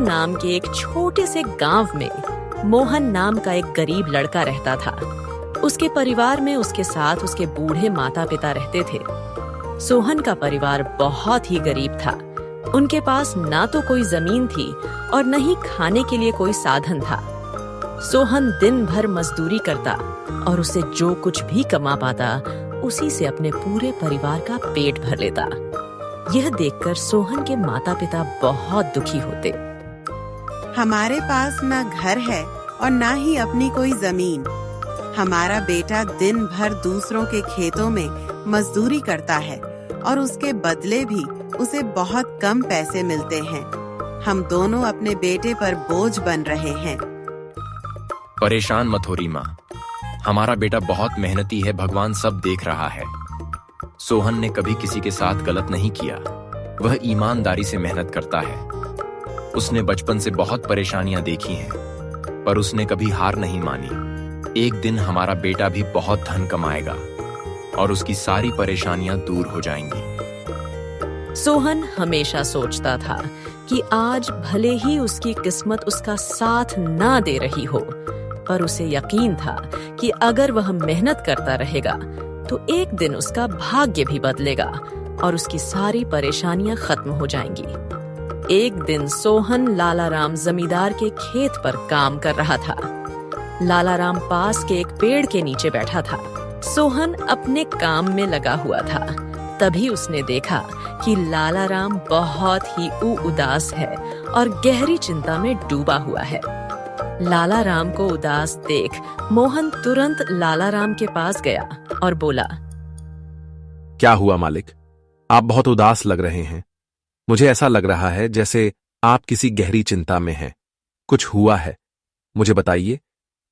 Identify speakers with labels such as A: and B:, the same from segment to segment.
A: नाम के एक छोटे से गांव में मोहन नाम का एक गरीब लड़का रहता था। उसके परिवार में उसके साथ उसके बूढ़े माता पिता रहते थे। सोहन का परिवार बहुत ही गरीब था। उनके पास ना तो कोई जमीन थी और न ही खाने के लिए कोई साधन था। सोहन दिन भर मजदूरी करता और उसे जो कुछ भी कमा पाता उसी से अपने पूरे परिवार का पेट भर लेता। यह देखकर सोहन के माता पिता बहुत दुखी होते।
B: हमारे पास न घर है और न ही अपनी कोई जमीन। हमारा बेटा दिन भर दूसरों के खेतों में मजदूरी करता है और उसके बदले भी उसे बहुत कम पैसे मिलते हैं। हम दोनों अपने बेटे पर बोझ बन रहे हैं।
C: परेशान मत हो रीमा, हमारा बेटा बहुत मेहनती है, भगवान सब देख रहा है। सोहन ने कभी किसी के साथ गलत नहीं किया, वह ईमानदारी से मेहनत करता है। उसने बचपन से बहुत परेशानियां देखी हैं, पर उसने कभी हार नहीं मानी। एक दिन हमारा बेटा भी बहुत धन कमाएगा और उसकी सारी परेशानियां दूर हो जाएंगी।
A: सोहन हमेशा सोचता था कि आज भले ही उसकी किस्मत उसका साथ ना दे रही हो, पर उसे यकीन था कि अगर वह मेहनत करता रहेगा तो एक दिन उसका भाग्य भी बदलेगा और उसकी सारी परेशानियां खत्म हो जाएंगी। एक दिन सोहन लालाराम जमींदार के खेत पर काम कर रहा था। लालाराम पास के एक पेड़ के नीचे बैठा था। सोहन अपने काम में लगा हुआ था। तभी उसने देखा कि लालाराम बहुत ही उदास है और गहरी चिंता में डूबा हुआ है। लालाराम को उदास देख मोहन तुरंत लालाराम के पास गया और बोला,
D: क्या हुआ मालिक? आप बहुत उदास लग रहे हैं। मुझे ऐसा लग रहा है जैसे आप किसी गहरी चिंता में हैं। कुछ हुआ है, मुझे बताइए,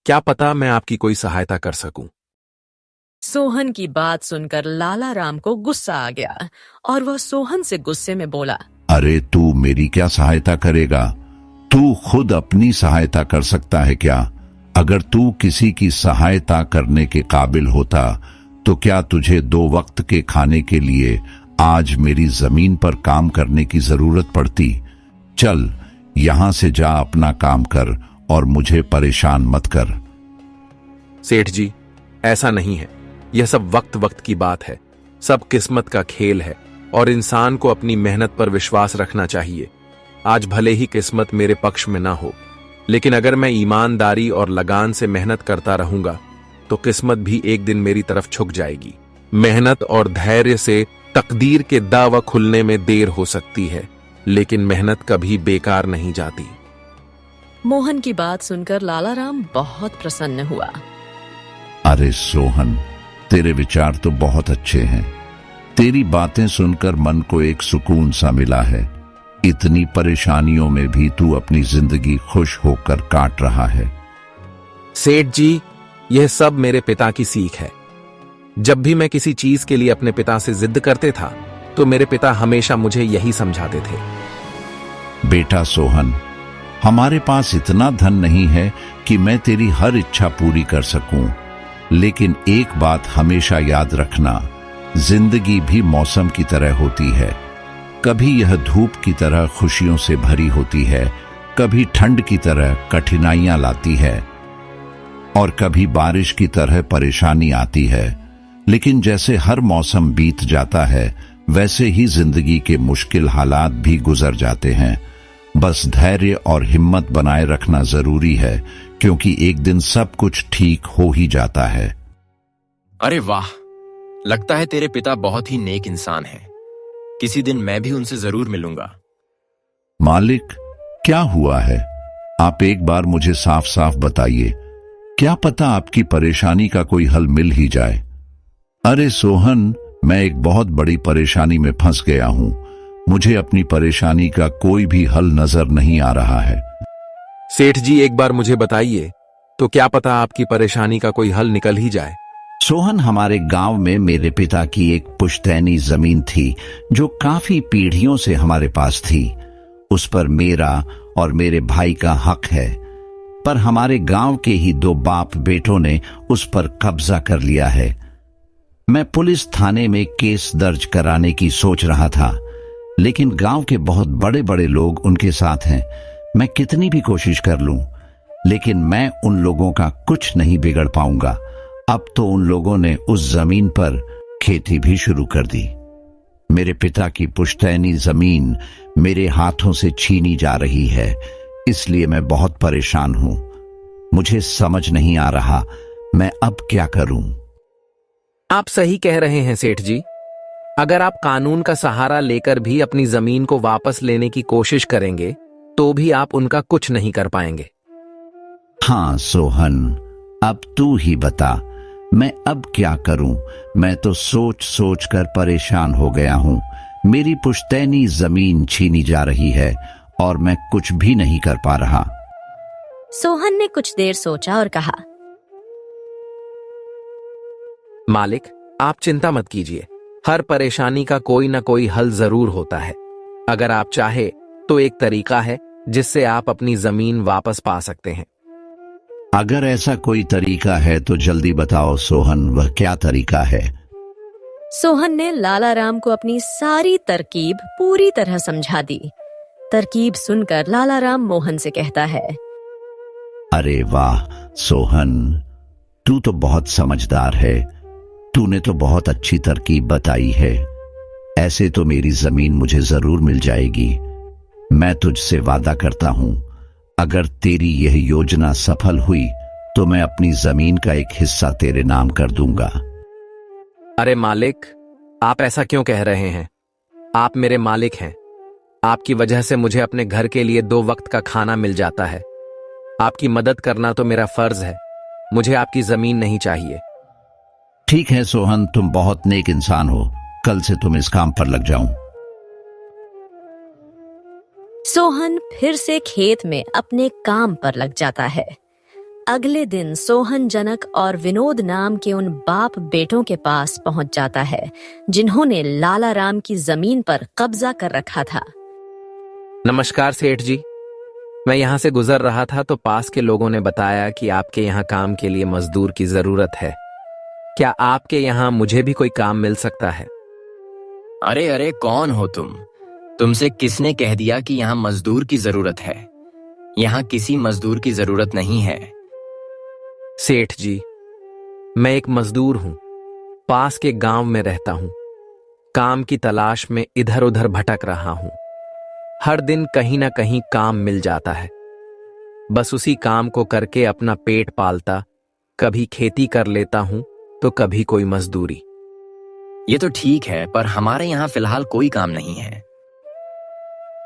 D: क्या पता मैं आपकी कोई सहायता कर सकूं।
A: सोहन की बात सुनकर लालाराम को गुस्सा आ गया और वह सोहन से गुस्से में बोला,
E: अरे तू मेरी क्या सहायता करेगा? तू खुद अपनी सहायता कर सकता है क्या? अगर तू किसी की सहायता करने के काबिल होता तो क्या तुझे 2 वक्त के खाने के लिए आज मेरी जमीन पर काम करने की जरूरत पड़ती? चल यहां से जा, अपना काम कर और मुझे परेशान मत कर।
D: सेठ जी, ऐसा नहीं है। यह सब वक्त वक्त की बात है। सब किस्मत का खेल है और इंसान को अपनी मेहनत पर विश्वास रखना चाहिए। आज भले ही किस्मत मेरे पक्ष में ना हो, लेकिन अगर मैं ईमानदारी और लगान से मेहनत करता रहूंगा तो किस्मत भी एक दिन मेरी तरफ झुक जाएगी। मेहनत और धैर्य से तकदीर के दावा खुलने में देर हो सकती है, लेकिन मेहनत कभी बेकार नहीं जाती।
A: मोहन की बात सुनकर लालाराम बहुत प्रसन्न हुआ।
E: अरे सोहन, तेरे विचार तो बहुत अच्छे हैं। तेरी बातें सुनकर मन को एक सुकून सा मिला है। इतनी परेशानियों में भी तू अपनी जिंदगी खुश होकर काट रहा है।
D: सेठ जी, यह सब मेरे पिता की सीख है। जब भी मैं किसी चीज के लिए अपने पिता से जिद करते था तो मेरे पिता हमेशा मुझे यही समझाते थे।
E: बेटा सोहन, हमारे पास इतना धन नहीं है कि मैं तेरी हर इच्छा पूरी कर सकूं, लेकिन एक बात हमेशा याद रखना, जिंदगी भी मौसम की तरह होती है। कभी यह धूप की तरह खुशियों से भरी होती है, कभी ठंड की तरह कठिनाइयां लाती है और कभी बारिश की तरह परेशानी आती है। लेकिन जैसे हर मौसम बीत जाता है, वैसे ही जिंदगी के मुश्किल हालात भी गुजर जाते हैं। बस धैर्य और हिम्मत बनाए रखना जरूरी है, क्योंकि एक दिन सब कुछ ठीक हो ही जाता है।
C: अरे वाह, लगता है तेरे पिता बहुत ही नेक इंसान हैं। किसी दिन मैं भी उनसे जरूर मिलूंगा।
E: मालिक, क्या हुआ है? आप एक बार मुझे साफ साफ बताइए। क्या पता आपकी परेशानी का कोई हल मिल ही जाए। अरे सोहन, मैं एक बहुत बड़ी परेशानी में फंस गया हूं। मुझे अपनी परेशानी का कोई भी हल नजर नहीं आ रहा है।
D: सेठ जी, एक बार मुझे बताइए, तो क्या पता आपकी परेशानी का कोई हल निकल ही जाए।
E: सोहन, हमारे गांव में मेरे पिता की एक पुश्तैनी जमीन थी जो काफी पीढ़ियों से हमारे पास थी। उस पर मेरा और मेरे भाई का हक है, पर हमारे गांव के ही 2 बाप बेटों ने उस पर कब्जा कर लिया है। मैं पुलिस थाने में केस दर्ज कराने की सोच रहा था, लेकिन गांव के बहुत बड़े बड़े लोग उनके साथ हैं। मैं कितनी भी कोशिश कर लूं, लेकिन मैं उन लोगों का कुछ नहीं बिगड़ पाऊंगा। अब तो उन लोगों ने उस जमीन पर खेती भी शुरू कर दी। मेरे पिता की पुश्तैनी जमीन मेरे हाथों से छीनी जा रही है, इसलिए मैं बहुत परेशान हूं। मुझे समझ नहीं आ रहा मैं अब क्या करूं।
D: आप सही कह रहे हैं सेठ जी। अगर आप कानून का सहारा लेकर भी अपनी जमीन को वापस लेने की कोशिश करेंगे तो भी आप उनका कुछ नहीं कर पाएंगे।
E: हाँ सोहन, अब तू ही बता, मैं अब क्या करूं। मैं तो सोच सोच कर परेशान हो गया हूं। मेरी पुश्तैनी जमीन छीनी जा रही है और मैं कुछ भी नहीं कर पा रहा।
A: सोहन ने कुछ देर सोचा और कहा,
D: मालिक, आप चिंता मत कीजिए। हर परेशानी का कोई ना कोई हल जरूर होता है। अगर आप चाहे तो एक तरीका है जिससे आप अपनी जमीन वापस पा सकते हैं।
E: अगर ऐसा कोई तरीका है तो जल्दी बताओ सोहन, वह क्या तरीका है?
A: सोहन ने लाला राम को अपनी सारी तरकीब पूरी तरह समझा दी। तरकीब सुनकर लाला राम मोहन से कहता है,
E: अरे वाह सोहन, तू तो बहुत समझदार है। तूने तो बहुत अच्छी तरकीब बताई है। ऐसे तो मेरी जमीन मुझे जरूर मिल जाएगी। मैं तुझसे वादा करता हूं, अगर तेरी यह योजना सफल हुई तो मैं अपनी जमीन का एक हिस्सा तेरे नाम कर दूंगा।
D: अरे मालिक, आप ऐसा क्यों कह रहे हैं? आप मेरे मालिक हैं। आपकी वजह से मुझे अपने घर के लिए 2 वक्त का खाना मिल जाता है। आपकी मदद करना तो मेरा फर्ज है। मुझे आपकी जमीन नहीं चाहिए।
E: ठीक है सोहन, तुम बहुत नेक इंसान हो। कल से तुम इस काम पर लग जाऊं।
A: सोहन फिर से खेत में अपने काम पर लग जाता है। अगले दिन सोहन जनक और विनोद नाम के उन बाप बेटों के पास पहुंच जाता है जिन्होंने लाला राम की जमीन पर कब्जा कर रखा था।
D: नमस्कार सेठ जी, मैं यहाँ से गुजर रहा था तो पास के लोगों ने बताया कि आपके यहाँ काम के लिए मजदूर की जरूरत है। क्या आपके यहाँ मुझे भी कोई काम मिल सकता है?
C: अरे अरे, कौन हो तुम? तुमसे किसने कह दिया कि यहाँ मजदूर की जरूरत है? यहाँ किसी मजदूर की जरूरत नहीं है।
D: सेठ जी, मैं एक मजदूर हूं। पास के गांव में रहता हूं। काम की तलाश में इधर उधर भटक रहा हूं। हर दिन कहीं ना कहीं काम मिल जाता है। बस उसी काम को करके अपना पेट पालता, कभी खेती कर लेता हूं तो कभी कोई मजदूरी।
C: ये तो ठीक है, पर हमारे यहाँ फिलहाल कोई काम नहीं है।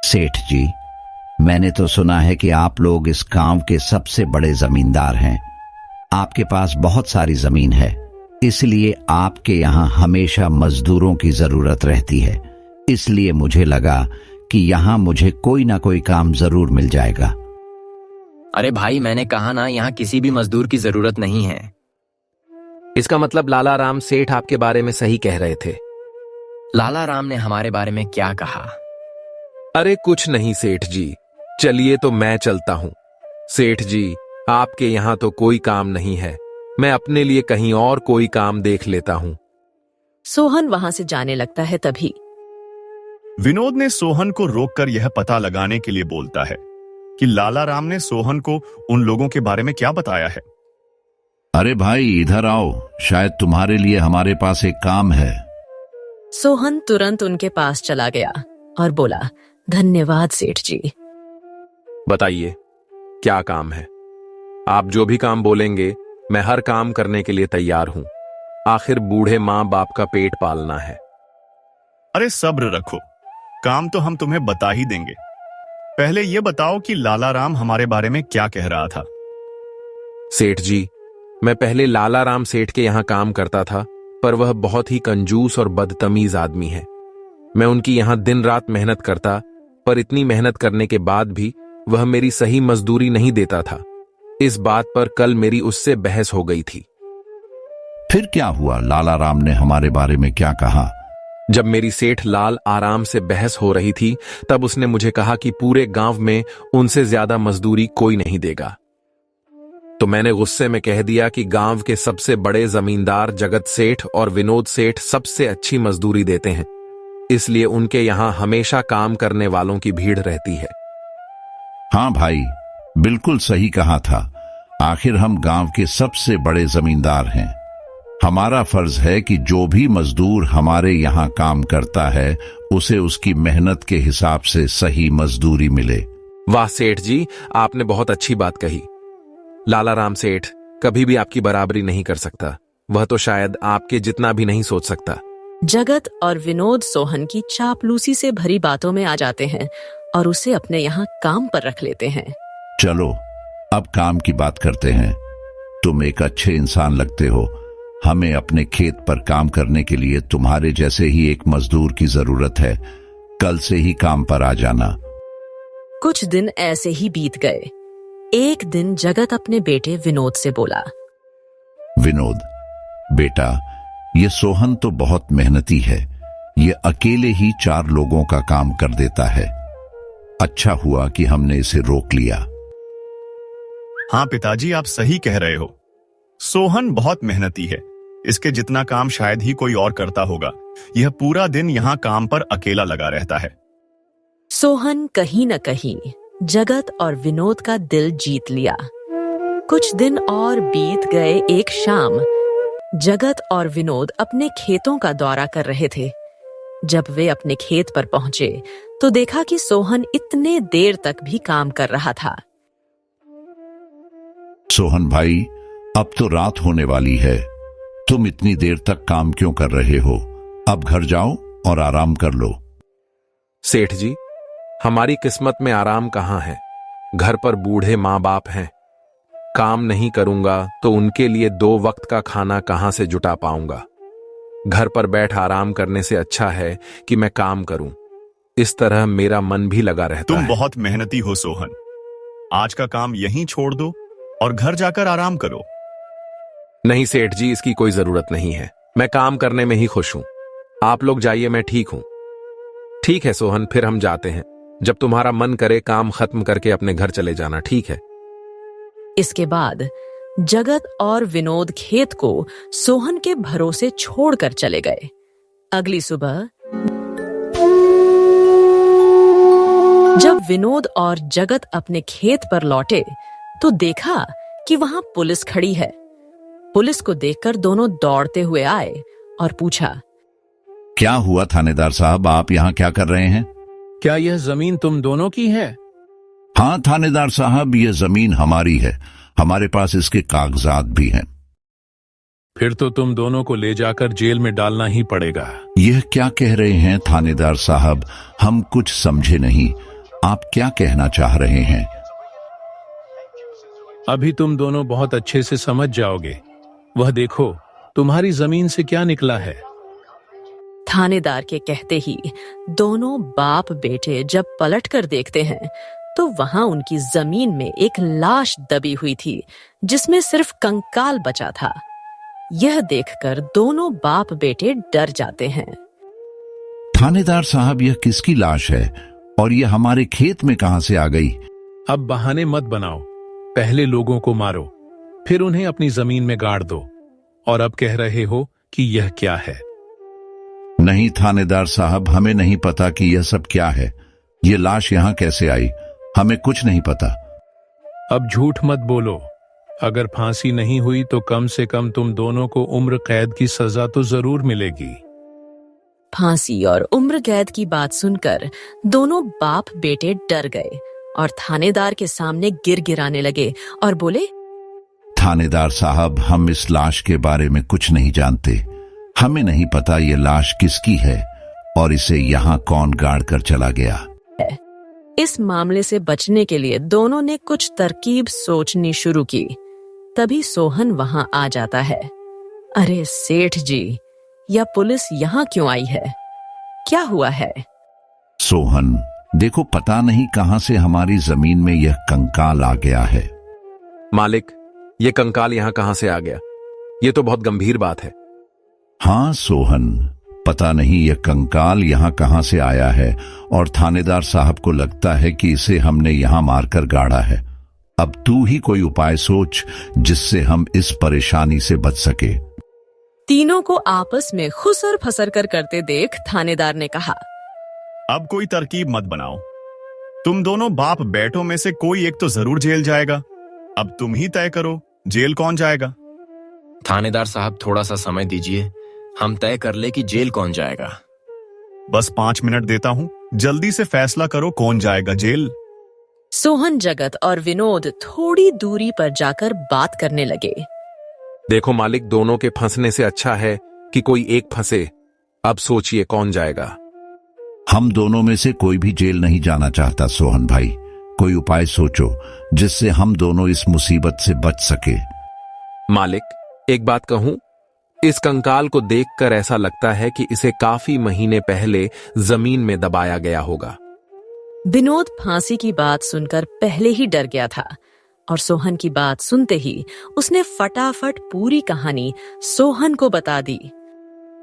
E: सेठ जी, मैंने तो सुना है कि आप लोग इस गांव के सबसे बड़े जमींदार हैं। आपके पास बहुत सारी जमीन है, इसलिए आपके यहाँ हमेशा मजदूरों की जरूरत रहती है। इसलिए मुझे लगा कि यहाँ मुझे कोई ना कोई काम जरूर मिल जाएगा।
C: अरे भाई, मैंने कहा ना, यहाँ किसी भी मजदूर की जरूरत नहीं है।
D: इसका मतलब लाला राम सेठ आपके बारे में सही कह रहे थे।
C: लाला राम ने हमारे बारे में क्या कहा?
D: अरे कुछ नहीं सेठ जी, चलिए तो मैं चलता हूं। सेठ जी, आपके यहाँ तो कोई काम नहीं है। मैं अपने लिए कहीं और कोई काम देख लेता हूं।
A: सोहन वहां से जाने लगता है। तभी
F: विनोद ने सोहन को रोककर यह पता लगाने के लिए बोलता है कि लाला राम ने सोहन को उन लोगों के बारे में क्या बताया है।
E: अरे भाई, इधर आओ, शायद तुम्हारे लिए हमारे पास एक काम है।
A: सोहन तुरंत उनके पास चला गया और बोला, धन्यवाद सेठ जी।
D: बताइए, क्या काम है? आप जो भी काम बोलेंगे, मैं हर काम करने के लिए तैयार हूं। आखिर बूढ़े माँ बाप का पेट पालना है।
F: अरे सब्र रखो, काम तो हम तुम्हें बता ही देंगे। पहले यह बताओ कि लाला राम हमारे बारे में क्या कह रहा था।
D: सेठ जी, मैं पहले लाला राम सेठ के यहाँ काम करता था, पर वह बहुत ही कंजूस और बदतमीज आदमी है। मैं उनकी यहाँ दिन रात मेहनत करता, पर इतनी मेहनत करने के बाद भी वह मेरी सही मजदूरी नहीं देता था। इस बात पर कल मेरी उससे बहस हो गई थी।
E: फिर क्या हुआ? लाला राम ने हमारे बारे में क्या कहा?
D: जब मेरी सेठ लाल आराम से बहस हो रही थी, तब उसने मुझे कहा कि पूरे गांव में उनसे ज्यादा मजदूरी कोई नहीं देगा। तो मैंने गुस्से में कह दिया कि गांव के सबसे बड़े जमींदार जगत सेठ और विनोद सेठ सबसे अच्छी मजदूरी देते हैं, इसलिए उनके यहां हमेशा काम करने वालों की भीड़ रहती है।
E: हाँ भाई, बिल्कुल सही कहा था। आखिर हम गांव के सबसे बड़े जमींदार हैं। हमारा फर्ज है कि जो भी मजदूर हमारे यहाँ काम करता है उसे उसकी मेहनत के हिसाब से सही मजदूरी मिले।
D: वाह सेठ जी, आपने बहुत अच्छी बात कही। लाला राम सेठ कभी भी आपकी बराबरी नहीं कर सकता। वह तो शायद आपके जितना भी नहीं सोच सकता।
A: जगत और विनोद सोहन की चापलूसी से भरी बातों में आ जाते हैं और उसे अपने यहाँ काम पर रख लेते हैं।
E: चलो अब काम की बात करते हैं। तुम एक अच्छे इंसान लगते हो। हमें अपने खेत पर काम करने के लिए तुम्हारे जैसे ही एक मजदूर की जरूरत है। कल से ही काम पर आ जाना।
A: कुछ दिन ऐसे ही बीत गए। एक दिन जगत अपने बेटे विनोद से बोला,
E: विनोद बेटा, ये सोहन तो बहुत मेहनती है। ये अकेले ही 4 लोगों का काम कर देता है। अच्छा हुआ कि हमने इसे रोक लिया।
F: हाँ पिताजी, आप सही कह रहे हो। सोहन बहुत मेहनती है। इसके जितना काम शायद ही कोई और करता होगा। यह पूरा दिन यहाँ काम पर अकेला लगा रहता है।
A: सोहन कहीं न कहीं जगत और विनोद का दिल जीत लिया। कुछ दिन और बीत गए। एक शाम जगत और विनोद अपने खेतों का दौरा कर रहे थे। जब वे अपने खेत पर पहुंचे तो देखा कि सोहन इतने देर तक भी काम कर रहा था।
E: सोहन भाई, अब तो रात होने वाली है। तुम इतनी देर तक काम क्यों कर रहे हो? अब घर जाओ और आराम कर लो।
D: सेठ जी, हमारी किस्मत में आराम कहाँ है? घर पर बूढ़े माँ बाप हैं। काम नहीं करूंगा तो उनके लिए 2 वक्त का खाना कहां से जुटा पाऊंगा। घर पर बैठ आराम करने से अच्छा है कि मैं काम करूं। इस तरह मेरा मन भी लगा रहता है।
F: तुम बहुत मेहनती हो सोहन। आज का काम यहीं छोड़ दो और घर जाकर आराम करो।
D: नहीं सेठ जी, इसकी कोई जरूरत नहीं है। मैं काम करने में ही खुश हूं। आप लोग जाइए, मैं ठीक हूं। ठीक है सोहन, फिर हम जाते हैं। जब तुम्हारा मन करे काम खत्म करके अपने घर चले जाना, ठीक है?
A: इसके बाद जगत और विनोद खेत को सोहन के भरोसे छोड़कर चले गए। अगली सुबह जब विनोद और जगत अपने खेत पर लौटे तो देखा कि वहां पुलिस खड़ी है। पुलिस को देखकर दोनों दौड़ते हुए आए और पूछा,
E: क्या हुआ थानेदार साहब, आप यहाँ क्या कर रहे हैं?
G: क्या यह जमीन तुम दोनों की है?
E: हाँ थानेदार साहब, यह जमीन हमारी है। हमारे पास इसके कागजात भी हैं।
G: फिर तो तुम दोनों को ले जाकर जेल में डालना ही पड़ेगा।
E: यह क्या कह रहे हैं थानेदार साहब? हम कुछ समझे नहीं। आप क्या कहना चाह रहे हैं?
G: अभी तुम दोनों बहुत अच्छे से समझ जाओगे। वह देखो, तुम्हारी जमीन से क्या निकला है।
A: थानेदार के कहते ही दोनों बाप बेटे जब पलट कर देखते हैं तो वहां उनकी जमीन में एक लाश दबी हुई थी जिसमें सिर्फ कंकाल बचा था। यह देखकर दोनों बाप बेटे डर जाते हैं।
E: थानेदार साहब, यह किसकी लाश है और यह हमारे खेत में कहां से आ गई?
G: अब बहाने मत बनाओ। पहले लोगों को मारो, फिर उन्हें अपनी जमीन में गाड़ दो, और अब कह रहे हो कि यह क्या है।
E: नहीं थानेदार साहब, हमें नहीं पता कि यह सब क्या है। यह लाश यहां कैसे आई, हमें कुछ नहीं पता।
G: अब झूठ मत बोलो। अगर फांसी नहीं हुई तो कम से कम तुम दोनों को उम्र कैद की सजा तो जरूर मिलेगी।
A: फांसी और उम्र कैद की बात सुनकर दोनों बाप बेटे डर गए और थानेदार के सामने गिड़गिड़ाने लगे और बोले,
E: थानेदार साहब, हम इस लाश के बारे में कुछ नहीं जानते। हमें नहीं पता ये लाश किसकी है और इसे यहाँ कौन गाड़ कर चला गया।
A: इस मामले से बचने के लिए दोनों ने कुछ तरकीब सोचनी शुरू की। तभी सोहन वहां आ जाता है। अरे सेठ जी, यह पुलिस यहाँ क्यों आई है? क्या हुआ है?
E: सोहन, देखो, पता नहीं कहां से हमारी जमीन में यह कंकाल आ गया है।
D: मालिक, ये कंकाल यहाँ कहां से आ गया? ये तो बहुत गंभीर बात है।
E: हाँ सोहन, पता नहीं यह कंकाल यहाँ कहां से आया है और थानेदार साहब को लगता है कि इसे हमने यहाँ मारकर गाड़ा है। अब तू ही कोई उपाय सोच जिससे हम इस परेशानी से बच सके।
A: तीनों को आपस में खुसर फसर कर करते देख थानेदार ने कहा,
F: अब कोई तरकीब मत बनाओ। तुम दोनों बाप बेटों में से कोई एक तो जरूर जेल जाएगा। अब तुम ही तय करो, जेल कौन जाएगा?
C: थानेदार साहब, थोड़ा सा समय दीजिए, हम तय कर ले कि जेल कौन जाएगा।
F: बस 5 मिनट देता हूं, जल्दी से फैसला करो कौन जाएगा जेल।
A: सोहन, जगत और विनोद थोड़ी दूरी पर जाकर बात करने लगे।
D: देखो मालिक, दोनों के फंसने से अच्छा है कि कोई एक फंसे। अब सोचिए कौन जाएगा।
E: हम दोनों में से कोई भी जेल नहीं जाना चाहता सोहन भाई। कोई उपाय सोचो जिससे हम दोनों इस मुसीबत से बच सके।
D: मालिक, एक बात कहूं, इस कंकाल को देखकर ऐसा लगता है कि इसे काफी महीने पहले जमीन में दबाया गया होगा।
A: विनोद फांसी की बात सुनकर पहले ही डर गया था और सोहन की बात सुनते ही उसने फटाफट पूरी कहानी सोहन को बता दी।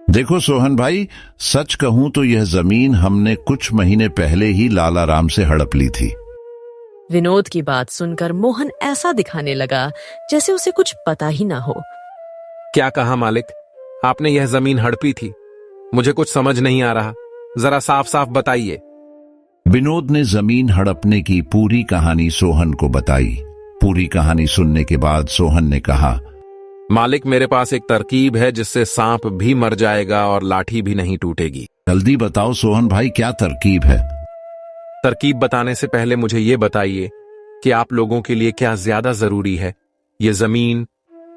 E: देखो सोहन भाई, सच कहूं तो यह जमीन हमने कुछ महीने पहले ही लाला राम से हड़प ली थी।
A: विनोद की बात सुनकर मोहन ऐसा दिखाने लगा जैसे उसे कुछ पता ही ना हो।
D: क्या कहा मालिक? आपने यह जमीन हड़पी थी? मुझे कुछ समझ नहीं आ रहा, जरा साफ साफ बताइए।
E: विनोद ने जमीन हड़पने की पूरी कहानी सोहन को बताई। पूरी कहानी सुनने के बाद सोहन ने कहा,
D: मालिक, मेरे पास एक तरकीब है जिससे सांप भी मर जाएगा और लाठी भी नहीं टूटेगी।
E: जल्दी बताओ सोहन भाई, क्या तरकीब है?
D: तरकीब बताने से पहले मुझे ये बताइए कि आप लोगों के लिए क्या ज्यादा जरूरी है, ये जमीन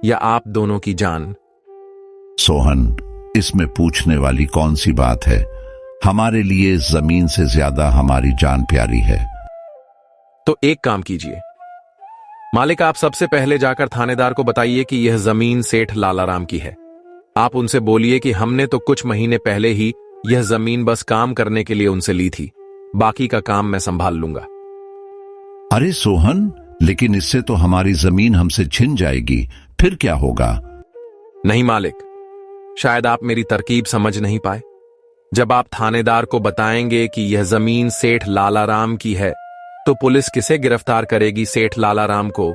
D: या आप दोनों की जान?
E: सोहन, इसमें पूछने वाली कौन सी बात है? हमारे लिए जमीन से ज्यादा हमारी जान प्यारी है।
D: तो एक काम कीजिए मालिक, आप सबसे पहले जाकर थानेदार को बताइए कि यह जमीन सेठ लालाराम की है। आप उनसे बोलिए कि हमने तो कुछ महीने पहले ही यह जमीन बस काम करने के लिए उनसे ली थी, बाकी का काम मैं संभाल लूंगा।
E: अरे सोहन, लेकिन इससे तो हमारी जमीन हमसे छिन जाएगी, फिर क्या होगा?
D: नहीं मालिक, शायद आप मेरी तरकीब समझ नहीं पाए। जब आप थानेदार को बताएंगे कि यह जमीन सेठ लालाराम की है, तो पुलिस किसे गिरफ्तार करेगी? सेठ लालाराम को।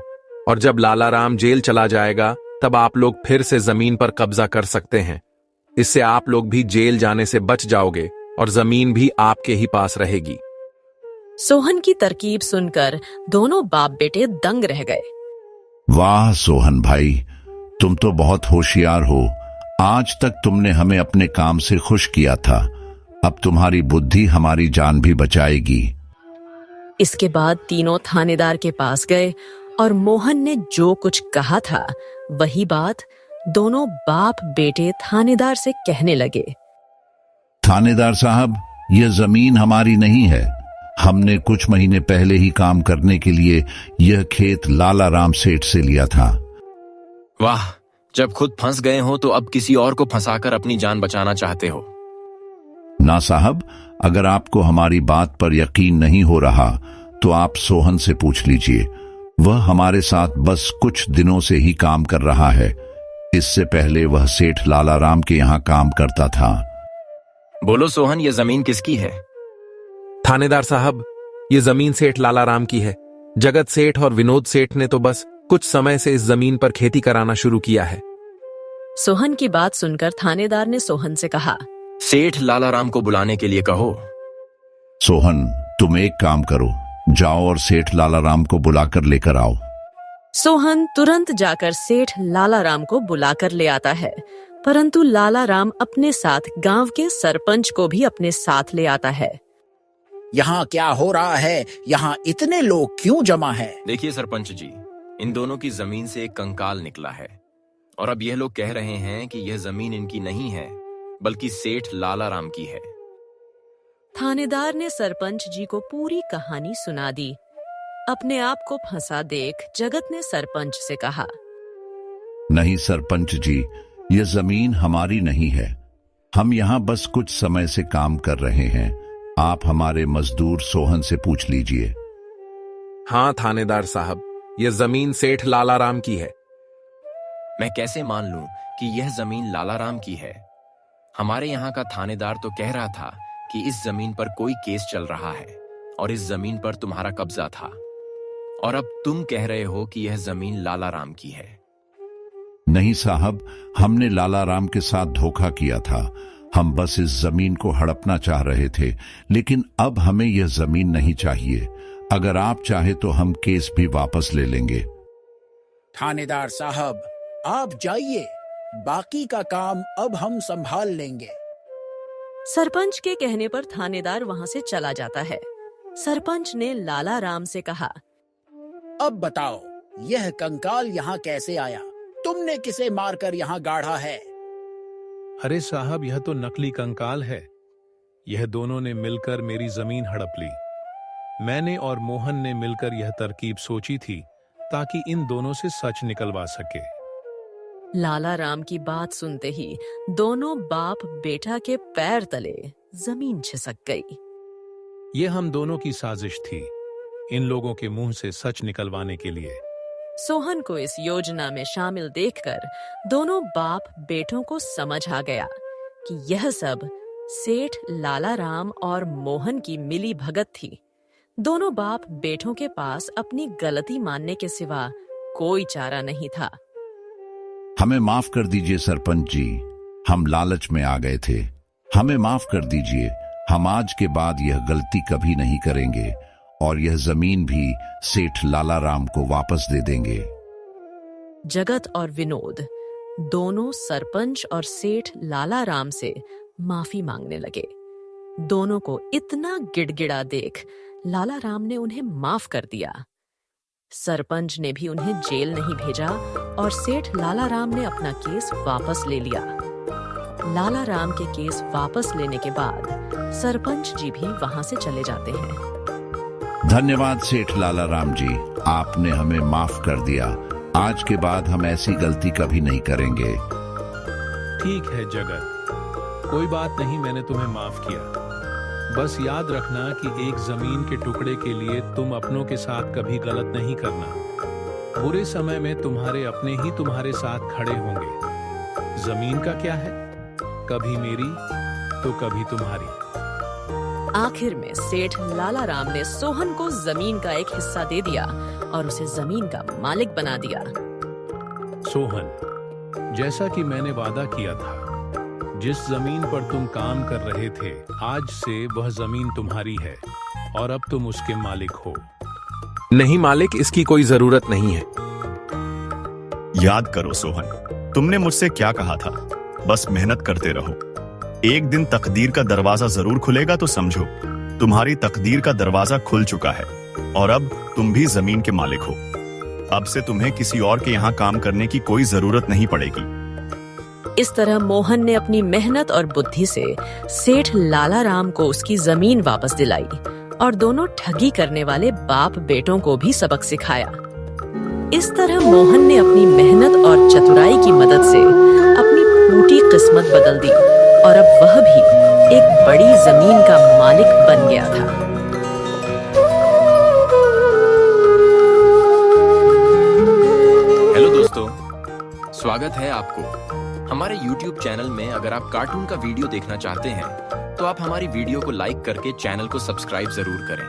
D: और जब लालाराम जेल चला जाएगा, तब आप लोग फिर से जमीन पर कब्जा कर सकते हैं। इससे आप लोग भी जेल जाने से बच जाओगे और जमीन भी आपके ही पास रहेगी।
A: सोहन की तरकीब सुनकर दोनों बाप बेटे दंग रह गए।
E: वाह सोहन भाई, तुम तो बहुत होशियार हो। आज तक तुमने हमें अपने काम से खुश किया था, अब तुम्हारी बुद्धि हमारी जान भी बचाएगी।
A: इसके बाद तीनों थानेदार के पास गए और मोहन ने जो कुछ कहा था वही बात दोनों बाप बेटे थानेदार से कहने लगे।
E: थानेदार साहब, यह जमीन हमारी नहीं है। हमने कुछ महीने पहले ही काम करने के लिए यह खेत लाला राम सेठ से लिया था।
C: वाह, जब खुद फंस गए हो तो अब किसी और को फंसाकर अपनी जान बचाना चाहते हो।
E: ना साहब, अगर आपको हमारी बात पर यकीन नहीं हो रहा तो आप सोहन से पूछ लीजिए। वह हमारे साथ बस कुछ दिनों से ही काम कर रहा है। इससे पहले वह सेठ लाला राम के यहाँ काम करता था।
C: बोलो सोहन, ये जमीन किसकी है?
D: थानेदार साहब, ये जमीन सेठ लालाराम की है। जगत सेठ और विनोद सेठ ने तो बस कुछ समय से इस जमीन पर खेती कराना शुरू किया है।
A: सोहन की बात सुनकर थानेदार ने सोहन से कहा,
C: सेठ लालाराम को बुलाने के लिए कहो।
E: सोहन, तुम एक काम करो, जाओ और सेठ लालाराम को बुलाकर लेकर आओ।
A: सोहन तुरंत जाकर सेठ लालाराम को बुलाकर ले आता है, परंतु लालाराम अपने साथ गांव के सरपंच को भी अपने साथ ले आता है।
H: यहाँ क्या हो रहा है? यहाँ इतने लोग क्यों जमा हैं?
C: देखिए सरपंच जी, इन दोनों की जमीन से एक कंकाल निकला है और अब यह लोग कह रहे हैं कि यह जमीन इनकी नहीं है बल्कि सेठ लालाराम की है।
A: थानेदार ने सरपंच जी को पूरी कहानी सुना दी। अपने आप को फंसा देख जगत ने सरपंच से कहा,
E: नहीं सरपंच जी, यह जमीन हमारी नहीं है। हम यहाँ बस कुछ समय से काम कर रहे हैं। आप हमारे मजदूर सोहन से पूछ लीजिए।
D: हाँ थानेदार साहब, यह जमीन सेठ लालाराम की है।
C: मैं कैसे मान लूं कि यह जमीन लालाराम की है? हमारे यहाँ का थानेदार तो कह रहा था कि इस जमीन पर कोई केस चल रहा है और इस जमीन पर तुम्हारा कब्जा था, और अब तुम कह रहे हो कि यह जमीन लालाराम की है।
E: नहीं साहब, हमने लालाराम के साथ धोखा किया था। हम बस इस जमीन को हड़पना चाह रहे थे, लेकिन अब हमें यह जमीन नहीं चाहिए। अगर आप चाहे तो हम केस भी वापस ले लेंगे।
H: थानेदार साहब, आप जाइए, बाकी का काम अब हम संभाल लेंगे।
A: सरपंच के कहने पर थानेदार वहां से चला जाता है। सरपंच ने लाला राम से कहा,
H: अब बताओ, यह कंकाल यहाँ कैसे आया? तुमने किसे मारकर यहाँ गाढ़ा है?
G: अरे साहब, यह तो नकली कंकाल है। यह दोनों ने मिलकर मेरी जमीन हड़प ली। मैंने और मोहन ने मिलकर यह तरकीब सोची थी ताकि इन दोनों से सच निकलवा सके।
A: लाला राम की बात सुनते ही दोनों बाप बेटा के पैर तले जमीन खिसक गई।
G: ये हम दोनों की साजिश थी, इन लोगों के मुंह से सच निकलवाने के लिए।
A: सोहन को इस योजना में शामिल देखकर दोनों बाप बेटों को समझ आ गया कि यह सब सेठ लाला राम और मोहन की मिली भगत थी। दोनों बाप बेटों के पास अपनी गलती मानने के सिवा कोई चारा नहीं था।
E: हमें माफ कर दीजिए सरपंच जी, हम लालच में आ गए थे। हमें माफ कर दीजिए, हम आज के बाद यह गलती कभी नहीं करेंगे और यह जमीन भी सेठ लाला राम को वापस दे देंगे।
A: जगत और विनोद दोनों सरपंच और सेठ लाला राम से माफी मांगने लगे। दोनों को इतना गिड़गिड़ा देख लाला राम ने उन्हें माफ कर दिया। सरपंच ने भी उन्हें जेल नहीं भेजा और सेठ लाला राम ने अपना केस वापस ले लिया। लाला राम के केस वापस लेने के बाद सरपंच जी भी वहां से चले जाते हैं।
E: धन्यवाद सेठ लाला राम जी, आपने हमें माफ कर दिया। आज के बाद हम ऐसी गलती कभी नहीं करेंगे।
G: ठीक है जगत, कोई बात नहीं, मैंने तुम्हें माफ किया। बस याद रखना कि एक जमीन के टुकड़े के लिए तुम अपनों के साथ कभी गलत नहीं करना। बुरे समय में तुम्हारे अपने ही तुम्हारे साथ खड़े होंगे। जमीन का क्या है, कभी मेरी तो कभी तुम्हारी।
A: आखिर में सेठ लाला राम ने सोहन को जमीन का एक हिस्सा दे दिया और उसे जमीन का मालिक बना दिया।
G: सोहन, जैसा कि मैंने वादा किया था, जिस जमीन पर तुम काम कर रहे थे, आज से वह जमीन तुम्हारी है और अब तुम उसके मालिक हो।
D: नहीं मालिक, इसकी कोई जरूरत नहीं है।
F: याद करो सोहन, तुमने मुझसे क्या कहा था? बस मेहनत करते रहो, एक दिन तकदीर का दरवाजा जरूर खुलेगा। तो समझो, तुम्हारी तकदीर का दरवाजा खुल चुका है और अब तुम भी जमीन के मालिक हो। अब से तुम्हें किसी और के यहाँ काम करने की कोई जरूरत नहीं पड़ेगी।
A: इस तरह मोहन ने अपनी मेहनत और बुद्धि से सेठ लाला राम को उसकी जमीन वापस दिलाई और दोनों ठगी करने वाले बाप बेटों को भी सबक सिखाया। इस तरह मोहन ने अपनी मेहनत और चतुराई की मदद से अपनी फूटी किस्मत बदल दी और अब वह भी एक बड़ी जमीन का मालिक बन गया था।
C: हेलो दोस्तों, स्वागत है आपको हमारे YouTube चैनल में। अगर आप कार्टून का वीडियो देखना चाहते हैं तो आप हमारी वीडियो को लाइक करके चैनल को सब्सक्राइब जरूर करें।